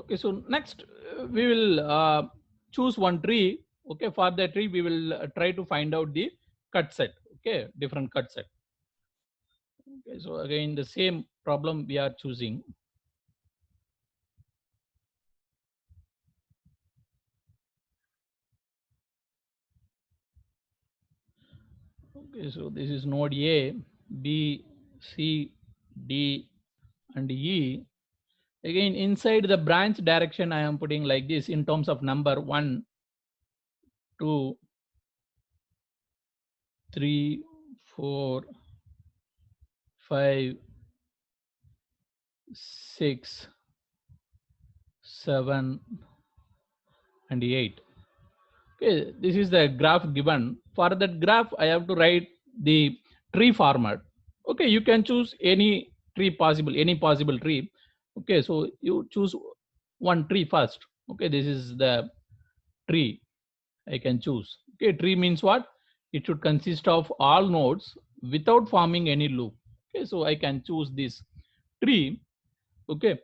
Okay, so next we will choose one tree. Okay, for that tree we will try to find out the cut set. Okay, different cut set. Okay, so again the same problem we are choosing. Okay, so this is node A, B, C, D, and E. Again, inside the branch direction, I am putting like this in terms of number 1, 2, 3, 4, 5, 6, 7, and 8. Okay, this is the graph given. For that graph, I have to write the tree format. Okay, you can choose any tree possible, any possible tree. Okay, so you choose one tree first. Okay, this is the tree I can choose. Okay, tree means what? It should consist of all nodes without forming any loop. Okay, so I can choose this tree. Okay,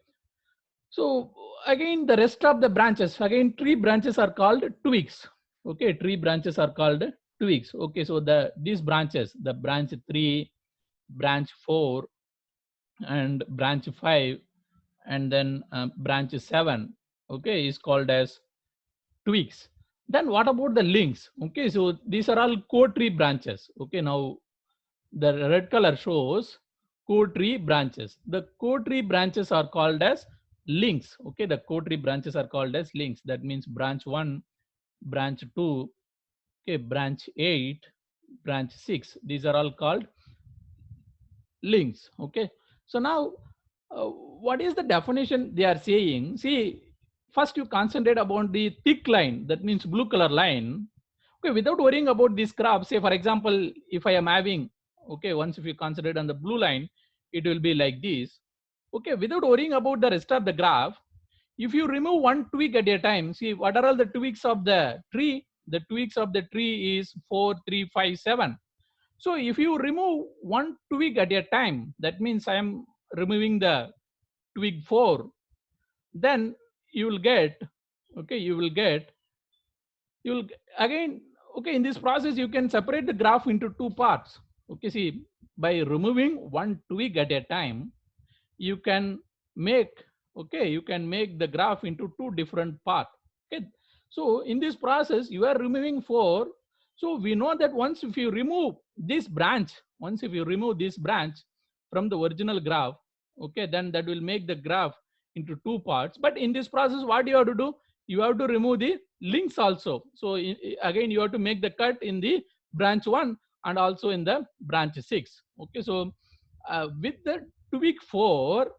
so again the rest of the branches, again tree branches are called twigs. Okay, tree branches are called twigs. Okay, so these branches, the branch 3, branch 4, and branch 5, and then branch 7, okay, is called as twigs. Then what about the links? Okay, so these are all core tree branches. Okay, now the red color shows core tree branches. The core tree branches are called as links. Okay, the core tree branches are called as links. That means branch 1, branch 2, okay, branch 8, branch 6. These are all called links. Okay, so now what is the definition they are saying? See, first you concentrate about the thick line, that means blue color line. Okay, without worrying about this graph, say for example, if I am having, okay, once if you concentrate on the blue line, it will be like this. Okay, without worrying about the rest of the graph, if you remove one twig at a time, see what are all the twigs of the tree? The twigs of the tree is 4, 3, 5, 7. So if you remove one twig at a time, that means I am removing the twig 4, then you will get, okay, you will again, okay, in this process you can separate the graph into two parts. Okay, see, by removing one twig at a time, you can make, okay, you can make the graph into two different parts. Okay, so in this process you are removing 4. So we know that once if you remove this branch, once if you remove this branch from the original graph, okay, then that will make the graph into two parts. But in this process what you have to do, you have to remove the links also. So again you have to make the cut in the branch 1 and also in the branch 6. Okay, so with the twig 4,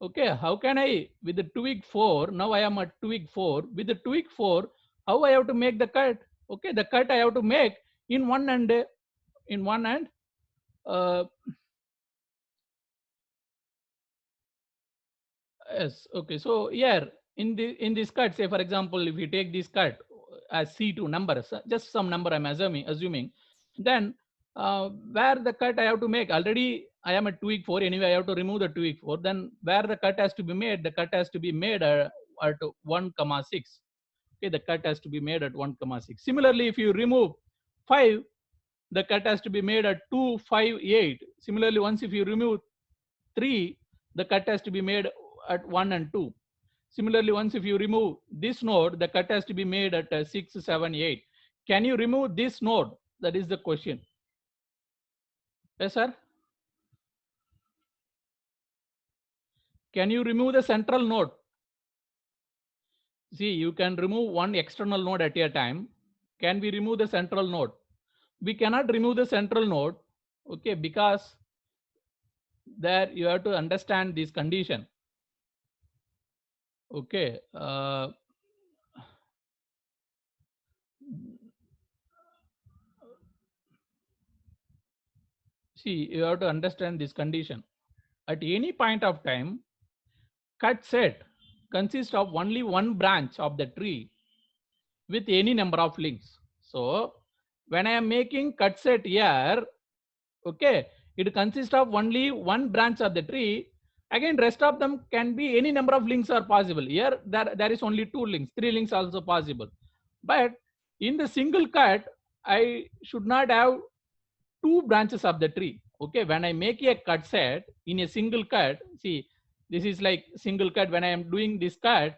okay, how can I, with the twig 4, now I am at twig 4, with the twig 4, how I have to make the cut? Okay, the cut I have to make in one and uh, yes. Okay, so here in this cut, say for example, if you take this cut as C2 numbers, just some number I'm assuming, then where the cut I have to make, already I am at twig 4 anyway, I have to remove the twig 4. Then where the cut has to be made, the cut has to be made at 1 comma 6. Okay, the cut has to be made at 1 comma 6. Similarly, if you remove 5, the cut has to be made at 2, 5, 8. Similarly, once if you remove 3, the cut has to be made at 1 and 2. Similarly, once if you remove this node, the cut has to be made at 6, 7, 8. Can you remove this node? That is the question. Yes, sir. Can you remove the central node? See, you can remove one external node at a time. Can we remove the central node? We cannot remove the central node, okay, because there you have to understand this condition. Okay, see, you have to understand this condition. At any point of time, cut set consists of only one branch of the tree with any number of links. So when I am making cut set here, okay, it consists of only one branch of the tree Again, rest of them can be any number of links are possible. Here, there is only 2 links, 3 links also possible. But in the single cut, I should not have 2 branches of the tree. Okay, when I make a cut set in a single cut, see, this is like single cut. When I am doing this cut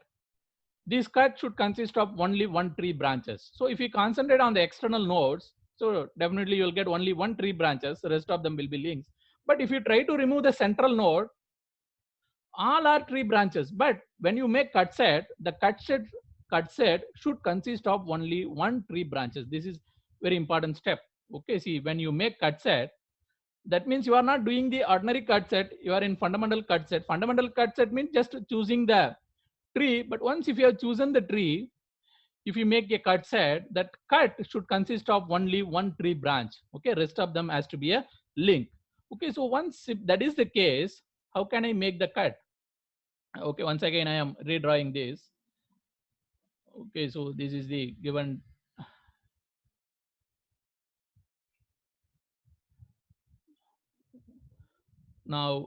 should consist of only one tree branches. So if you concentrate on the external nodes, so definitely you'll get only one tree branches, the rest of them will be links. But if you try to remove the central node, all are tree branches. But when you make cut set should consist of only one tree branches. This is very important step. Okay, see, when you make cut set, that means you are not doing the ordinary cut set, you are in fundamental cut set. Fundamental cut set means just choosing the tree. But once if you have chosen the tree, if you make a cut set, that cut should consist of only one tree branch. Okay, rest of them has to be a link. Okay, so once if that is the case, how can I make the cut? Okay, once again I am redrawing this. Okay, so this is the given. Now,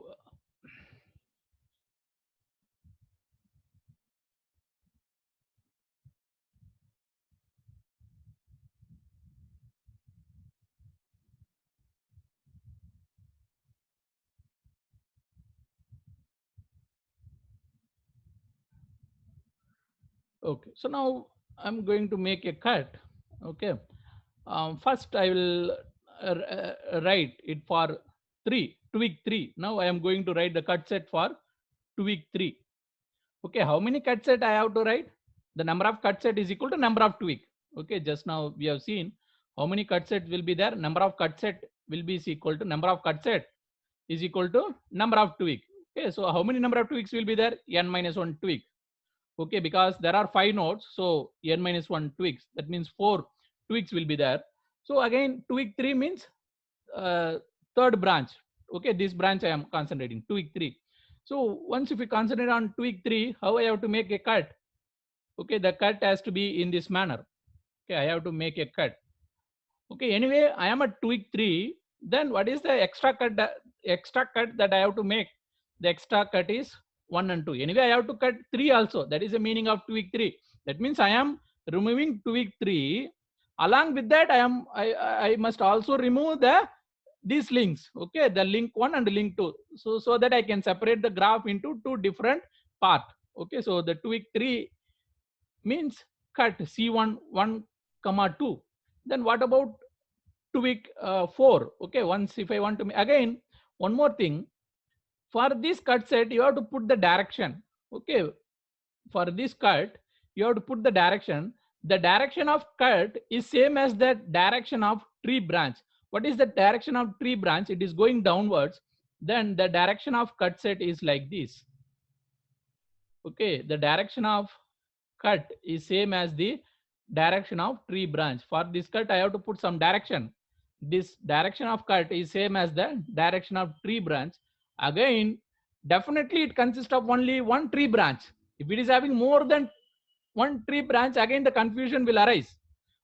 okay, so now I'm going to make a cut. Okay, first I will write it for 3 tweak 3. Now I am going to write the cut set for tweak 3. Okay, how many cut set I have to write? The number of cut set is equal to number of tweak. Okay, just now we have seen how many cut set will be there. Number of cut set will be equal to number of cut set is equal to number of tweak. Okay, so how many number of tweaks will be there? N minus 1 tweak. Okay, because there are 5 nodes, so n minus 1 tweaks, that means 4 tweaks will be there. So again, tweak 3 means third branch. Okay, this branch I am concentrating, tweak 3. So once if we concentrate on tweak 3, how I have to make a cut? Okay, the cut has to be in this manner. Okay, I have to make a cut. Okay, anyway, I am at tweak 3. Then what is the extra cut that I have to make? The extra cut is 1 and 2. Anyway, I have to cut 3 also. That is the meaning of tweak 3. That means I am removing tweak 3. Along with that, I must also remove these links. Okay, the link 1 and link 2. So that I can separate the graph into 2 different parts. Okay, so the tweak 3 means cut C1 1 comma 2. Then what about tweak 4? Okay, once if I want to again, one more thing, for this cut set you have to put the direction. Okay, for this cut you have to put the direction. The direction of cut is same as the direction of tree branch. What is the direction of tree branch? It is going downwards. Then the direction of cut set is like this. Okay, the direction of cut is same as the direction of tree branch. For this cut I have to put some direction. This direction of cut is same as the direction of tree branch. Again, definitely it consists of only one tree branch. If it is having more than one tree branch, again the confusion will arise.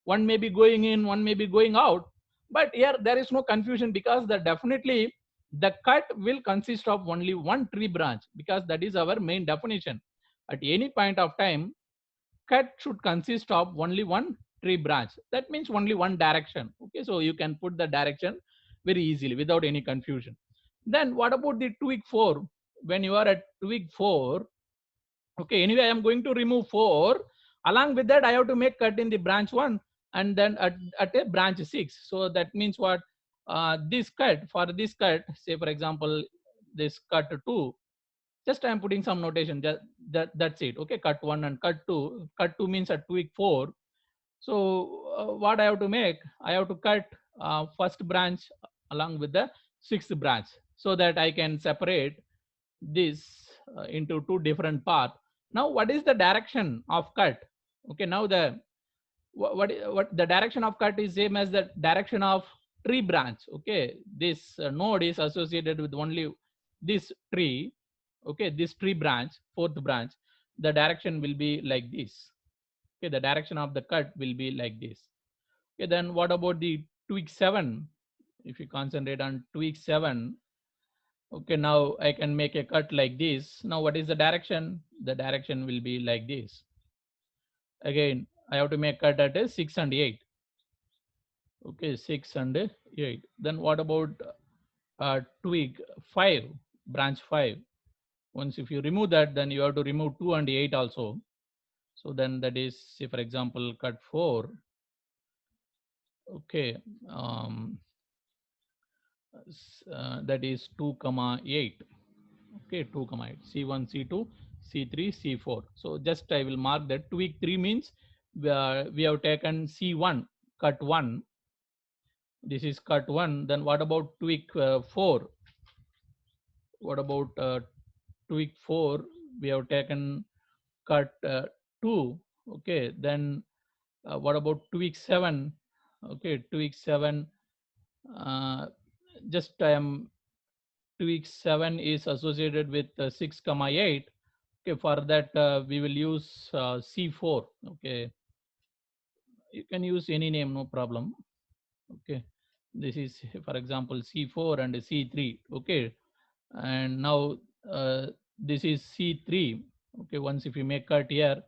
One may be going in, one may be going out. But here there is no confusion because definitely the cut will consist of only one tree branch, because that is our main definition. At any point of time, cut should consist of only one tree branch. That means only one direction. Okay, so you can put the direction very easily without any confusion. Then what about the tweak 4? When you are at tweak 4, okay, anyway I am going to remove 4. Along with that I have to make cut in the branch 1 and then at a branch 6. So that means what, this cut, for this cut, say for example this cut 2, just I'm putting some notation, that's it. Okay, cut 1 and cut 2. Cut 2 means at tweak 4. So what I have to make, I have to cut first branch along with the sixth branch, so that I can separate this into 2 different paths. Now what is the direction of cut? Okay, now what the direction of cut is same as the direction of tree branch. Okay, this node is associated with only this tree. Okay, this tree branch, fourth branch, the direction will be like this. Okay, the direction of the cut will be like this. Okay, then what about the tweak 7? If you concentrate on tweak 7, Okay, now I can make a cut like this. Now what is the direction? The direction will be like this. Again, I have to make cut at 6 and 8. Okay, 6 and 8. Then what about twig 5, branch 5? Once if you remove that, then you have to remove 2 and 8 also. So then that is, say for example, cut 4. Okay, that is 2 comma 8. Okay, 2 comma 8, c1 c2 c3 c4. So just I will mark that tweak 3 means we have taken c1 cut 1. This is cut 1. Then what about tweak 4? What about tweak 4? We have taken cut 2. Okay, then what about tweak 7? Okay, tweak 7, uh, just I am tweak 7 is associated with 6 comma 8. Okay, for that we will use c4. Okay, you can use any name, no problem. Okay, this is for example c4 and c3. Okay, and now this is c3. Okay, once if you make cut here,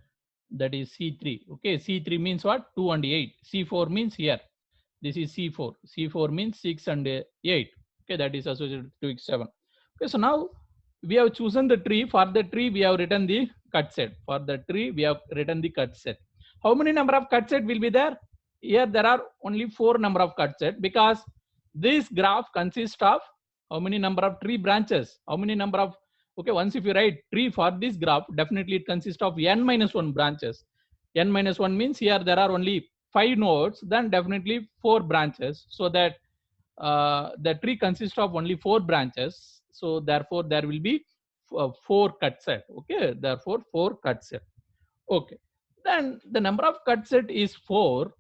that is c3. Okay, c3 means what? 2 and 8. c4 means here, this is c4. c4 means 6 and 8. Okay, that is associated to 7. Okay, so now we have chosen the tree. For the tree we have written the cut set. For the tree we have written the cut set. How many number of cut set will be there? Here there are only 4 number of cut set, because this graph consists of how many number of tree branches? How many number of, okay, once if you write tree for this graph, definitely it consists of n minus 1 branches. N minus 1 means here there are only 5 nodes, then definitely 4 branches. So that the tree consists of only 4 branches. So therefore there will be 4 cut set. Okay, therefore 4 cut set. Okay, then the number of cut set is 4.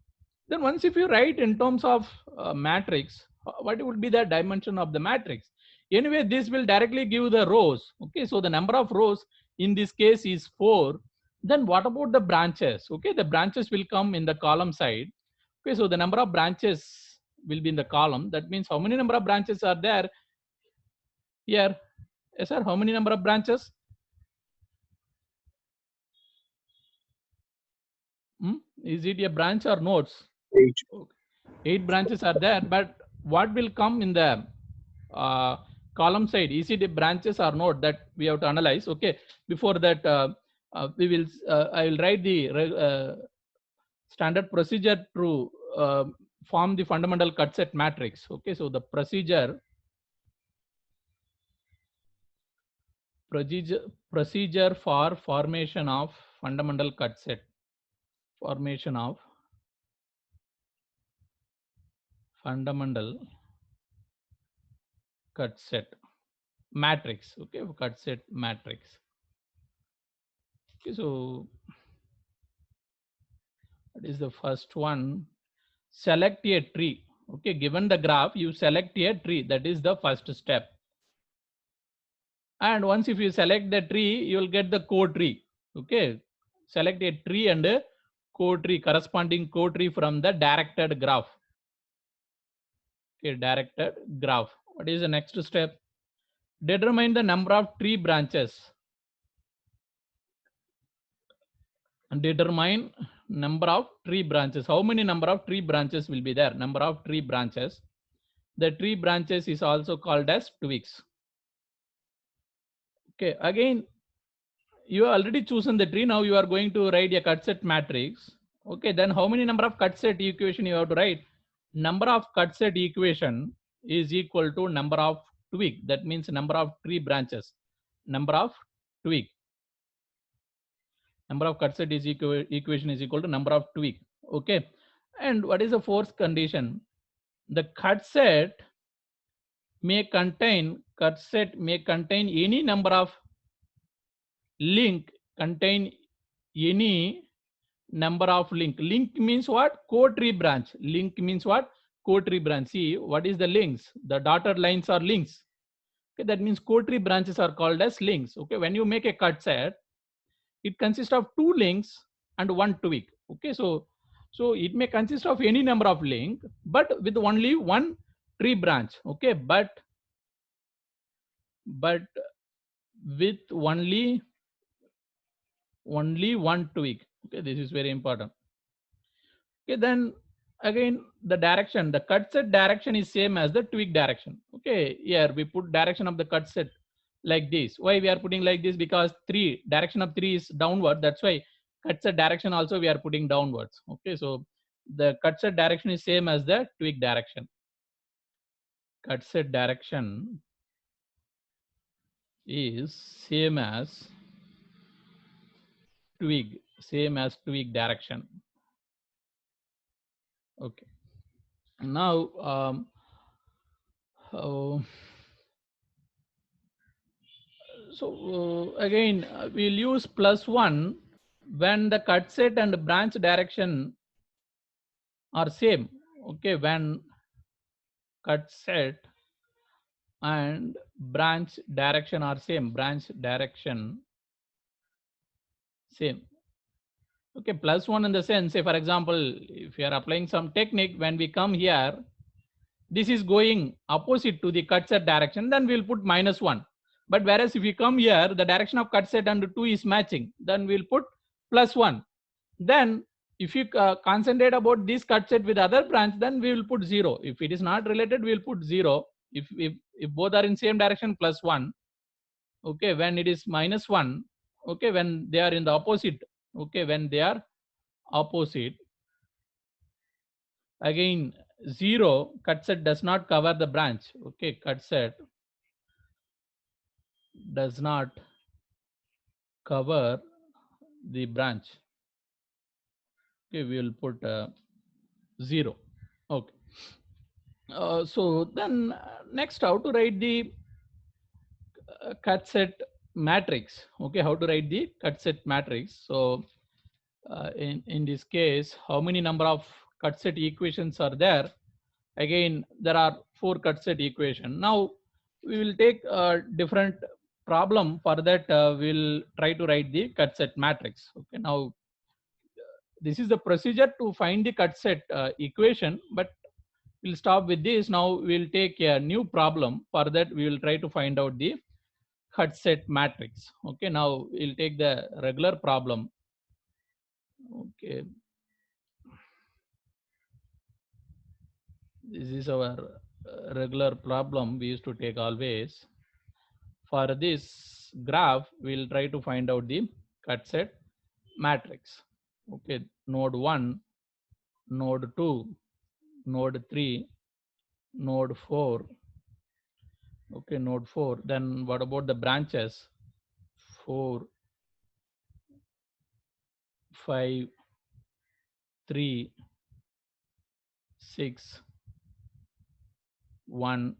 Then once if you write in terms of matrix, what would be the dimension of the matrix? Anyway, this will directly give the rows. Okay, so the number of rows in this case is 4. Then what about the branches? Okay, the branches will come in the column side. Okay, so the number of branches will be in the column. That means how many number of branches are there here? Yes, sir. How many number of branches? Is it a branch or nodes? 8. Okay. 8 branches are there, but what will come in the uh, column side? Is it a branches or node? That we have to analyze. Okay. Before that, we will. I will write the standard procedure to form the fundamental cut set matrix. Okay. So the procedure for formation of fundamental cut set. Formation of fundamental cut set matrix. Okay, cut set matrix. Okay, so that is the first one. Select a tree. Okay, given the graph, you select a tree. That is the first step. And once if you select the tree, you will get the core tree. Okay, select a tree and a core tree, corresponding core tree from the directed graph. Okay, directed graph. What is the next step? Determine the number of tree branches. Determine number of tree branches. How many number of tree branches will be there? Number of tree branches. The tree branches is also called as twigs. Okay, again, you have already chosen the tree. Now you are going to write a cut set matrix. Okay, then how many number of cut set equation you have to write? Number of cut set equation is equal to number of twig. That means number of tree branches. Number of twig. Number of cut set is equation is equal to number of twig. Okay, and what is the fourth condition? The cut set may contain any number of link, contain any number of link. Link means what? Core tree branch. Link means what? Core tree branch. See, what is the links? The dotted lines are links. Okay, that means core tree branches are called as links. Okay, when you make a cut set, it consists of 2 links and 1 twig. Okay, so it may consist of any number of link, but with only 1 tree branch. Okay, but but with only one tweak. Okay, this is very important. Okay, then again the direction, the cut set direction is same as the tweak direction. Okay, here we put direction of the cut set like this. Why we are putting like this? Because three, direction of three is downward, that's why cut set direction also we are putting downwards. Okay, so the cut set direction is same as the tweak direction. Cut set direction is same as tweak direction. Okay, now uh, so again we'll use +1 when the cut set and branch direction are same. Okay, when cut set and branch direction are same, branch direction same. Okay, +1 in the sense, say for example, if you are applying some technique, when we come here, this is going opposite to the cut set direction, then we'll put -1. But whereas if you come here, the direction of cut set and 2 is matching, then we'll put +1. Then if you concentrate about this cut set with other branch, then we will put 0. If it is not related, we will put 0. If both are in same direction, +1. Okay, when it is -1, okay, when they are in the opposite, okay, when they are opposite, again 0, cut set does not cover the branch. Okay, cut set does not cover the branch. Okay, we will put 0. Okay, so then next, how to write the cut set matrix. Okay, how to write the cut set matrix? So in this case, how many number of cut set equations are there? Again, there are 4 cut set equation. Now we will take a different problem. For that we'll try to write the cut set matrix. Okay, now this is the procedure to find the cut set equation, but we'll stop with this. Now we'll take a new problem. For that we will try to find out the cut set matrix. Okay, now we'll take the regular problem. Okay, this is our regular problem we used to take always. For this graph, we'll try to find out the cut set matrix. Okay, node 1, node 2, node 3, node 4. Okay, node 4. Then what about the branches? 4, 5, 3, 6, 1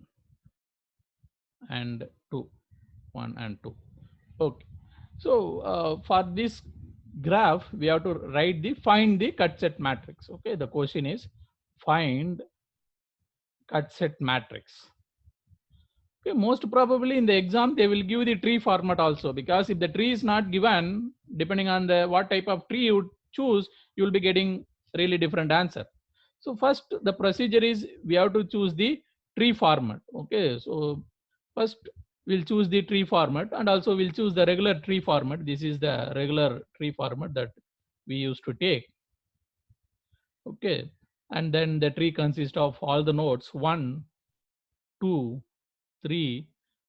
and 2. 1 and 2. Okay, so for this graph we have to write the find the cut set matrix. Okay, the question is find cut set matrix. Okay, most probably in the exam they will give the tree format also, because if the tree is not given, depending on the what type of tree you choose, you will be getting really different answer. So first the procedure is we have to choose the tree format. Okay, so first we'll choose the tree format, and also we'll choose the regular tree format. This is the regular tree format that we used to take. Okay, and then the tree consists of all the nodes 1, 2, 3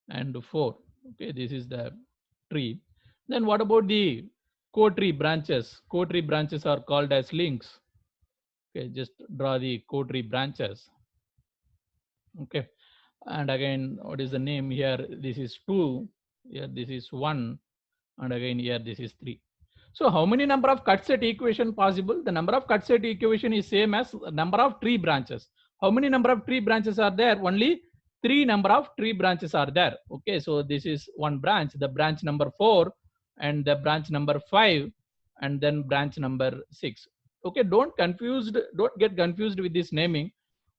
and 4. Okay, this is the tree. Then what about the co-tree branches? Co-tree branches are called as links. Okay, just draw the co-tree branches. Okay, and again, what is the name here? This is 2, here this is 1, and again here this is 3. So how many number of cut set equation possible? The number of cut set equation is same as number of tree branches. How many number of tree branches are there? Only 3 number of tree branches are there. Okay, so this is one branch, the branch number 4, and the branch number 5, and then branch number 6. Okay, don't get confused with this naming.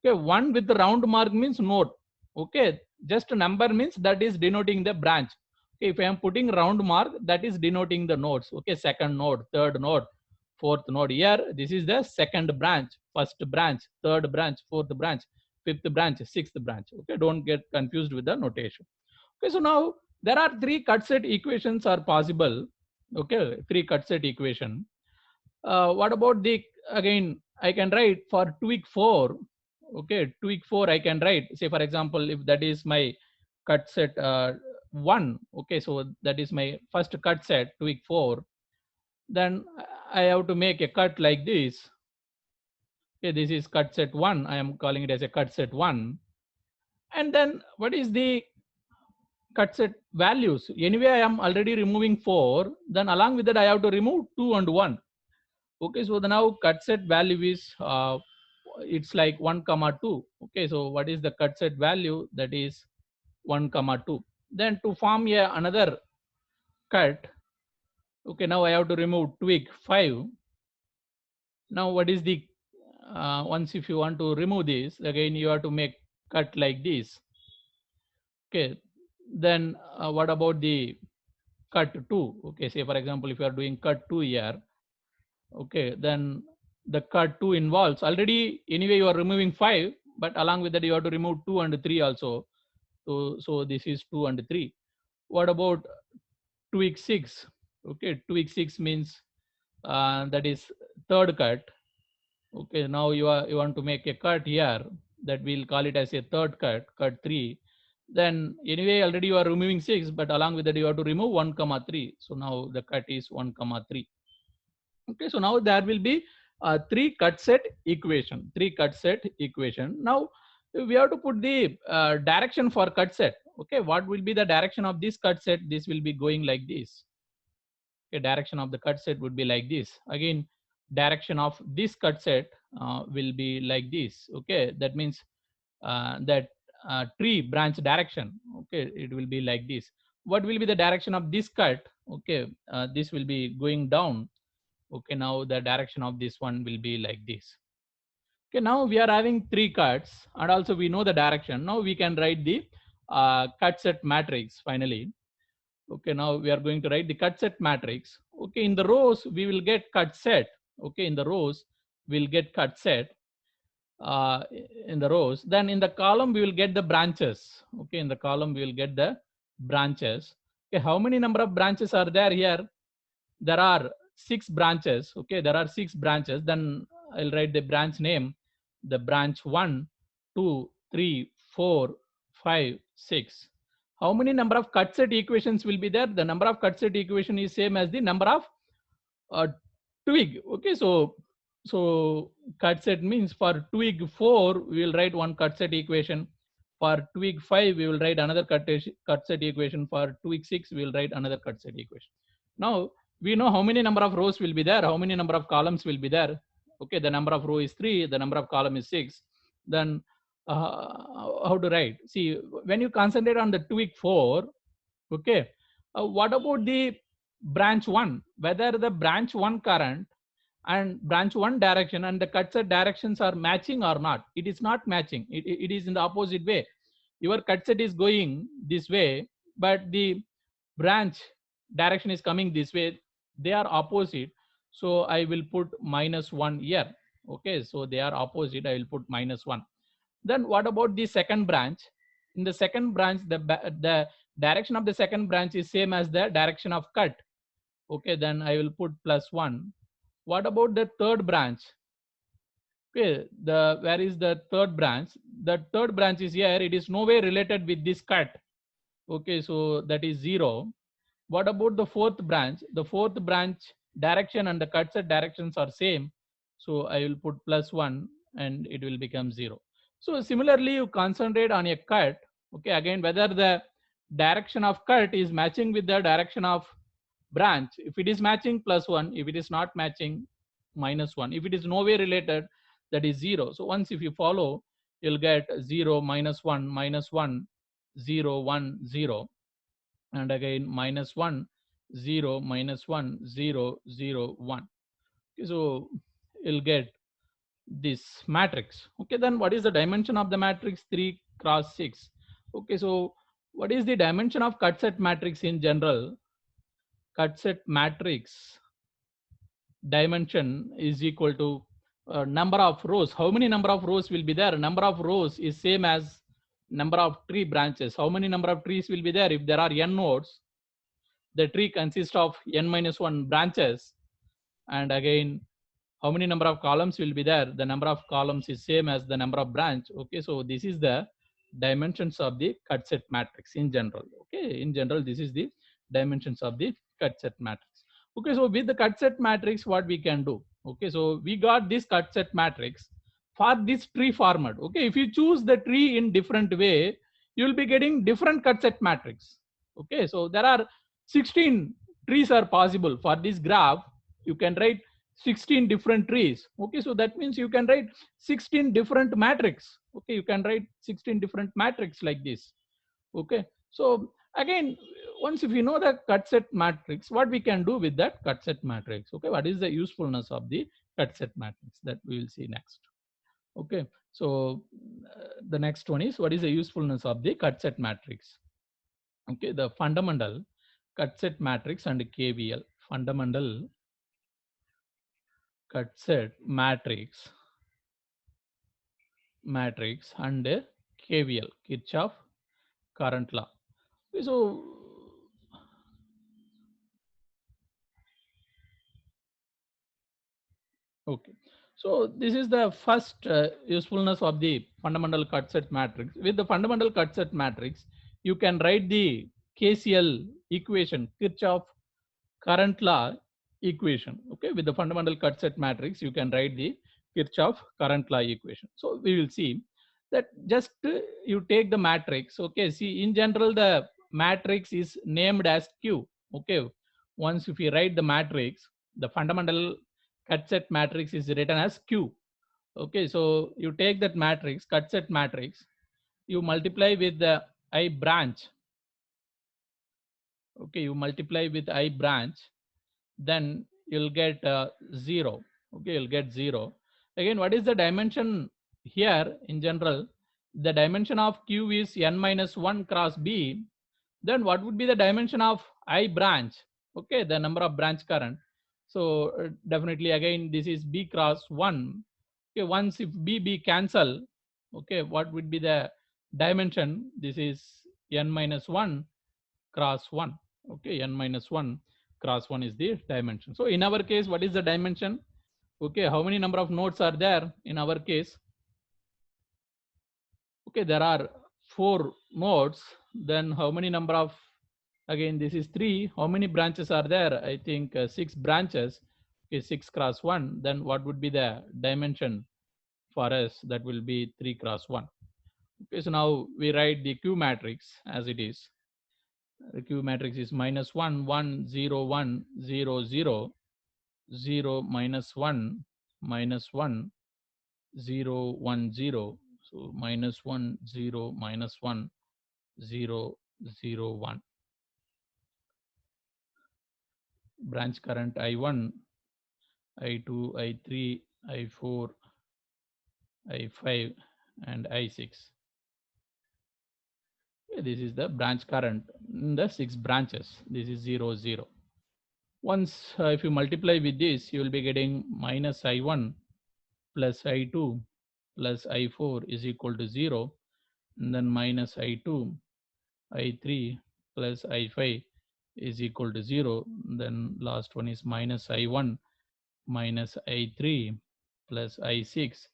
Okay, 1 with the round mark means node. Okay, just a number means that is denoting the branch. Okay, if I am putting round mark, that is denoting the nodes. Okay, second node, third node, fourth node. Here this is the second branch, first branch, third branch, fourth branch, fifth branch, sixth branch. Okay, don't get confused with the notation. Okay, so now there are three cut set equations are possible. Okay, three cut set equation. What about the, again, I can write for tweak 4. Okay, tweak 4 I can write, say for example, if that is my cut set 1. Okay, so that is my first cut set, tweak 4. Then I have to make a cut like this. Okay, this is cut set 1. I am calling it as a cut set 1. And then what is the cut set values? Anyway, I am already removing 4. Then along with that, I have to remove 2 and 1. Okay, so the now cut set value is it's like 1 comma 2. Okay, so what is the cut set value? That is 1 comma 2. Then to form another cut, okay, now I have to remove tweak 5. Now what is the once if you want to remove this, again you have to make cut like this. Okay, then what about the cut 2? Okay, say for example, if you are doing cut 2 here, okay, then the cut 2 involves already, anyway you are removing 5, but along with that you have to remove 2 and 3 also. So this is 2 and 3. What about tweak 6? Okay, tweak 6 means that is third cut. Okay, now you want to make a cut here, that we'll call it as a third cut, cut 3. Then anyway already you are removing 6, but along with that you have to remove 1 comma 3. So now the cut is 1 comma 3. Okay, so now there will be three cut set equation. Now we have to put the direction for cut set. Okay, what will be the direction of this cut set? This will be going like this. Okay, direction of the cut set would be like this. Again, direction of this cut set will be like this. Okay, that means that tree branch direction. Okay, it will be like this. What will be the direction of this cut? Okay, this will be going down. Okay, now the direction of this one will be like this. Okay, now we are having three cuts and also we know the direction. Now we can write the cut set matrix finally. Okay, now we are going to write the cut set matrix. Okay, in the rows we will get cut set. Okay, in the rows we'll get cut set uh, in the rows. Then in the column we will get the branches. Okay, in the column we will get the branches. Okay, how many number of branches are there here? There are 6 branches. Okay, there are 6 branches. Then I'll write the branch name, the branch 1, 2, 3, 4, 5, 6. How many number of cut set equations will be there? The number of cut set equation is same as the number of twig. Okay, so cut set means for twig 4 we will write one cut set equation. For twig 5 we will write another cut set equation. For twig 6 we will write another cut set equation. Now we know how many number of rows will be there, how many number of columns will be there. Okay, the number of row is 3, the number of column is 6. Then how to write? See, when you concentrate on the tweak 4, okay, what about the branch 1? Whether the branch 1 current and branch 1 direction and the cut set directions are matching or not? It is not matching. It is in the opposite way. Your cut set is going this way, but the branch direction is coming this way. They are opposite, so I will put -1 here. Okay, so they are opposite, I will put -1. Then what about the second branch? In the second branch the direction of the second branch is same as the direction of cut. Okay, then I will put +1. What about the third branch? Okay, where is the third branch? The third branch is here. It is no way related with this cut. Okay, so that is 0. What about the fourth branch? The fourth branch direction and the cut set directions are same. So I will put +1 and it will become 0. So similarly, you concentrate on a cut. Okay, again, whether the direction of cut is matching with the direction of branch. If it is matching, +1. If it is not matching, -1. If it is no way related, that is 0. So once if you follow, you'll get 0, -1, -1, 0, 1, 0. And again -1, 0, -1, 0, 0, 1. Okay, so you'll get this matrix. Okay, then what is the dimension of the matrix? 3 cross 6. Okay, so what is the dimension of cut set matrix in general? Cut set matrix dimension is equal to number of rows. How many number of rows will be there? Number of rows is same as number of tree branches. How many number of trees will be there? If there are n nodes, the tree consists of n minus 1 branches. And again, how many number of columns will be there? The number of columns is same as the number of branch. Okay, so this is the dimensions of the cut set matrix in general. Okay, in general, this is the dimensions of the cut set matrix. Okay, so with the cut set matrix, what we can do? Okay, so we got this cut set matrix for this tree format. Okay, if you choose the tree in different way, you will be getting different cut set matrix. Okay, so there are 16 trees are possible for this graph. You can write 16 different trees. Okay, so that means you can write 16 different matrix. Okay, you can write 16 different matrix like this. Okay, so again, once if you know the cut set matrix, what we can do with that cut set matrix? Okay, what is the usefulness of the cut set matrix? That we will see next. Okay, so the next one is, what is the usefulness of the cut set matrix? Okay, the fundamental cut set matrix and KVL. Fundamental cut set matrix and KVL, Kirchhoff current law. So okay, so this is the first usefulness of the fundamental cut set matrix. With the fundamental cut set matrix, you can write the KCL equation, Kirchhoff current law equation. Okay, with the fundamental cut set matrix, you can write the Kirchhoff current law equation. So we will see that just you take the matrix. Okay, see, in general, the matrix is named as Q. Okay, once if you write the matrix, the fundamental cut set matrix is written as Q. Okay, so you take that matrix, cut set matrix, you multiply with the I branch. Okay, you multiply with I branch, then you'll get 0. Okay, you'll get 0. Again, what is the dimension here? In general, the dimension of Q is n minus 1 cross B. Then what would be the dimension of I branch? Okay, the number of branch current. So definitely again, this is B cross 1. Okay, once if B cancel, okay, what would be the dimension? This is n minus 1 cross 1. Okay, n minus 1 cross 1 is the dimension. So in our case, what is the dimension? Okay, how many number of nodes are there in our case? Okay, there are 4 nodes. Then how many number of, again, this is 3. How many branches are there? I think 6 branches. Okay, 6 cross 1. Then what would be the dimension for us? That will be 3 cross 1. Okay, so now we write the Q matrix as it is. The Q matrix is minus 1, 1, 0, 1, 0, 0, 0, minus 1, minus 1, 0, 1, 0. So minus 1, 0, minus 1, 0, 0, 1. Branch current I1, I2, I3, I4, I5, and I6. Okay, this is the branch current in the 6 branches. This is 0, 0. Once if you multiply with this, you will be getting minus I1 plus I2 plus I4 is equal to 0. And then minus I2, I3 plus I5 is equal to 0. Then last one is minus I1 minus I3 plus I6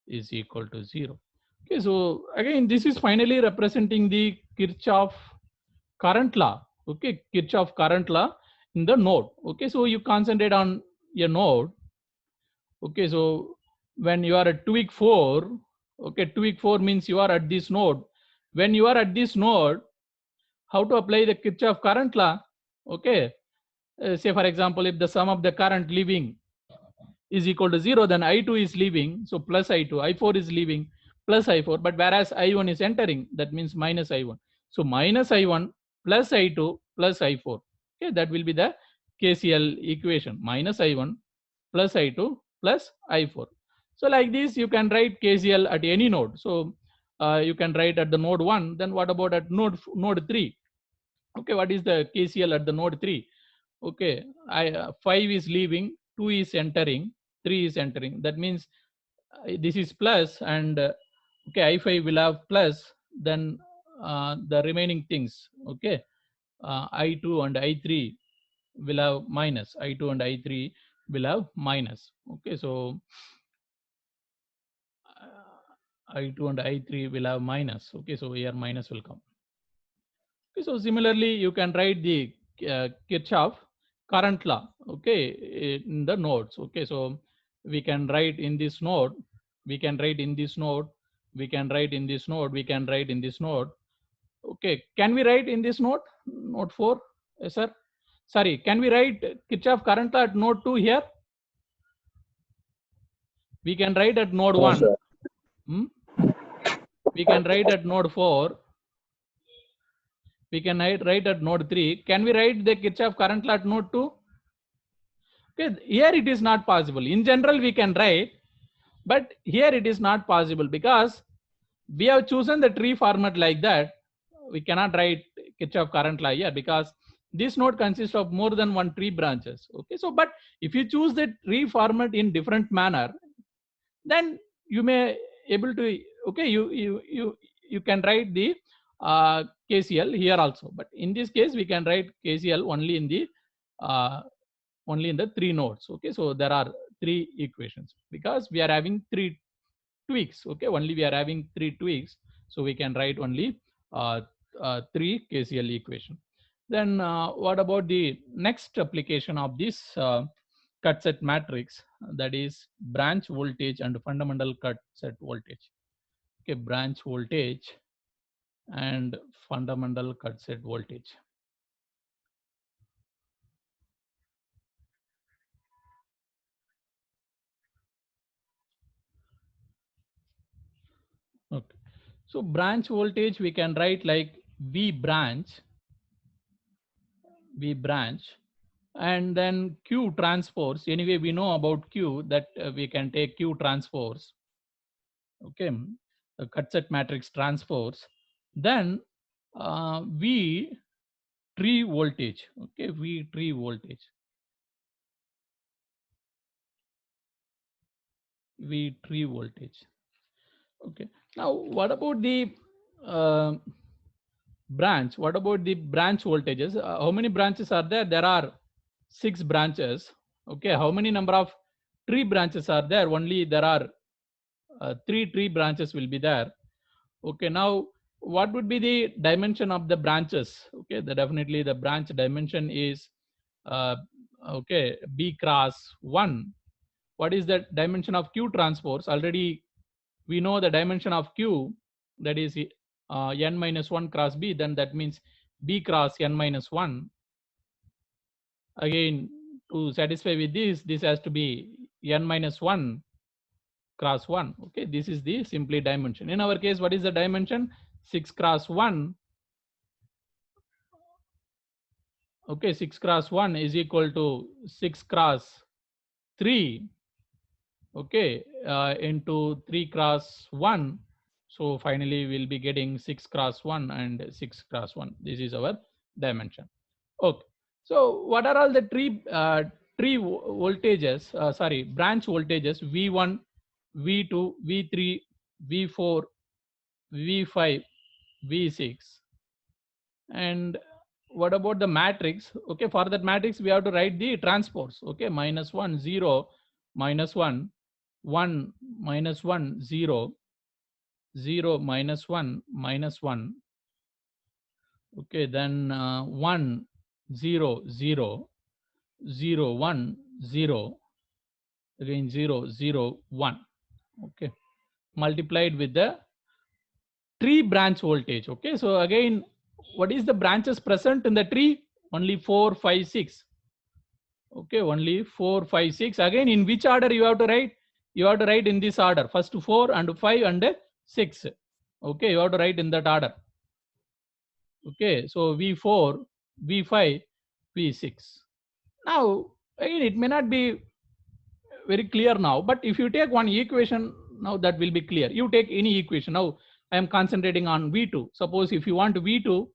is equal to 0. Okay, so again, this is finally representing the Kirchhoff current law. Okay, Kirchhoff current law in the node. Okay, so you concentrate on a node. Okay, so when you are at tweak 4, okay, tweak 4 means you are at this node. When you are at this node, how to apply the Kirchhoff current law? Okay, say for example, if the sum of the current leaving is equal to 0, then I2 is leaving, so plus I2, I4 is leaving, plus I4, but whereas I1 is entering, that means minus I1. So minus I1 plus I2 plus I4. Okay, that will be the KCL equation, minus I1 plus I2 plus I4. So like this, you can write KCL at any node. So you can write at the node 1, then what about at node 3? Okay, what is the KCL at the node 3? Okay, 5 is leaving, 2 is entering, 3 is entering. That means this is plus, and okay, I5 will have plus, then the remaining things, okay, I2 and I3 will have minus. I2 and I3 will have minus. Okay, so I2 and I3 will have minus. Okay, so here minus will come. Okay, so similarly, you can write the Kirchhoff current law, okay, in the nodes. Okay, so we can write in this node, we can write in this node, we can write in this node, we can write in this node. Okay, can we write in this node, node 4? Yes, sir. Sorry, can we write Kirchhoff current law at node 2 here? We can write at node 1. We can write at node 4. We can write at node 3. Can we write the Kirchhoff current law at node 2? Okay, here it is not possible. In general, we can write, but here it is not possible because we have chosen the tree format like that. We cannot write Kirchhoff current law here because this node consists of more than one tree branches. Okay, so but if you choose the tree format in different manner, then you may able to, okay, you can write the KCL here also. But in this case, we can write KCL only in the three nodes. Okay, so there are three equations because we are having three tweaks. Okay, only we are having three tweaks, so we can write only three KCL equation. Then what about the next application of this cut set matrix, that is branch voltage and fundamental cut set voltage? Okay, branch voltage and fundamental cut set voltage. Okay, so branch voltage we can write like V branch, and then Q transpose. Anyway, we know about Q, that we can take Q transpose. Okay, the cut set matrix transpose. Then V tree voltage. Okay, V tree voltage. V tree voltage. Okay, now what about the branch? What about the branch voltages? How many branches are there? There are 6 branches. Okay, how many number of tree branches are there? Only there are 3 tree branches will be there. Okay, now what would be the dimension of the branches? Okay, definitely the branch dimension is okay, B cross 1. What is the dimension of Q transpose? Already we know the dimension of Q, that is n minus 1 cross B, then that means B cross n minus 1. Again, to satisfy with this has to be n minus 1 cross 1. Okay, this is the simply dimension. In our case, what is the dimension? 6 cross 1. Okay, 6 cross 1 is equal to 6 cross 3. Okay, into 3 cross 1. So finally we'll be getting 6 cross 1 and 6 cross 1. This is our dimension. Okay, so what are all the tree voltages, branch voltages? V1, V2, V3, V4, V5, V6. And what about the matrix? Okay, for that matrix we have to write the transpose. Okay, minus 1, 0, minus 1, 1, minus 1, 0, 0, minus 1, minus 1. Okay, then 1, 0, 0, 0, 1, 0, again 0, 0, 1. Okay, multiplied with the tree branch voltage. Okay, so again, what is the branches present in the tree? Only 4, 5, 6. Okay, only 4, 5, 6. Again, in which order you have to write? You have to write in this order. First 4 and 5 and 6. Okay, you have to write in that order. Okay, so V4, V5, V6. Now, again, it may not be very clear now, but if you take one equation, now that will be clear. You take any equation. Now, I am concentrating on V2. Suppose if you want V2,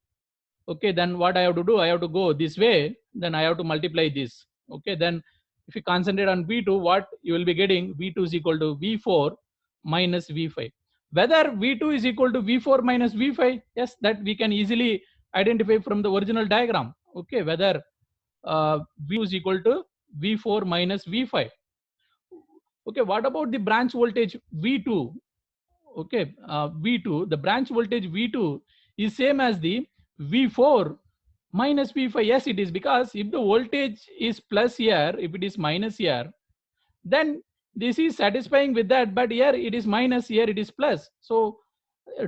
okay, then what I have to do? I have to go this way, then I have to multiply this. Okay, then if you concentrate on V2, what you will be getting? V2 is equal to V4 minus V5. whether V2 is equal to V4 minus V5. Yes, that we can easily identify from the original diagram. Okay, whether V2 is equal to V4 minus V5. Okay, what about the branch voltage V2? Okay, V2, the branch voltage V2 is same as the V4 minus V5. Yes, it is, because if the voltage is plus here, if it is minus here, then this is satisfying with that, but here it is minus, here it is plus. So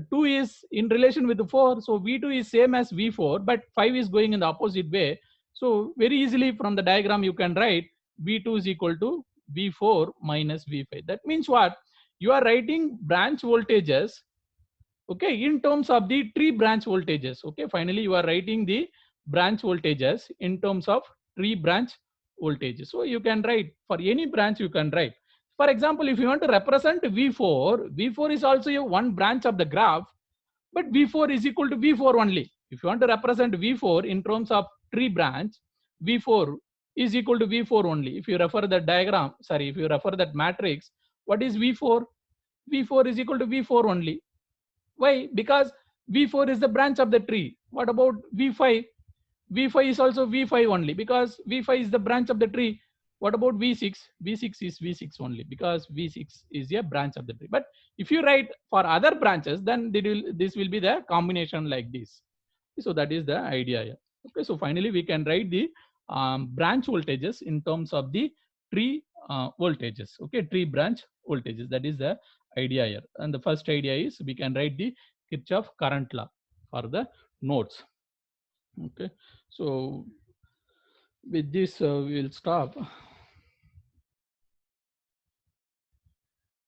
2 is in relation with the 4, so V2 is same as V4, but 5 is going in the opposite way. So very easily from the diagram you can write V2 is equal to V4 minus V5. That means what? You are writing branch voltages, okay, in terms of the tree branch voltages. Okay, finally you are writing the branch voltages in terms of tree branch voltages. So you can write for any branch, you can write. For example, if you want to represent V4 is also a one branch of the graph, but V4 is equal to V4 only. If you want to represent V4 in terms of tree branch, V4 is equal to V4 only. If you refer the diagram, sorry, if you refer that matrix, what is V4? V4 is equal to V4 only. Why? Because V4 is the branch of the tree. What about V5? V5 is also V5 only, because V5 is the branch of the tree. What about V6? V6 is V6 only, because V6 is a branch of the tree. But if you write for other branches, then this will be the combination like this. So that is the idea here. Okay, so finally we can write the branch voltages in terms of the tree voltages. Okay, tree branch voltages. That is the idea here. And the first idea is we can write the Kirchhoff current law for the nodes. Okay, so with this we will stop.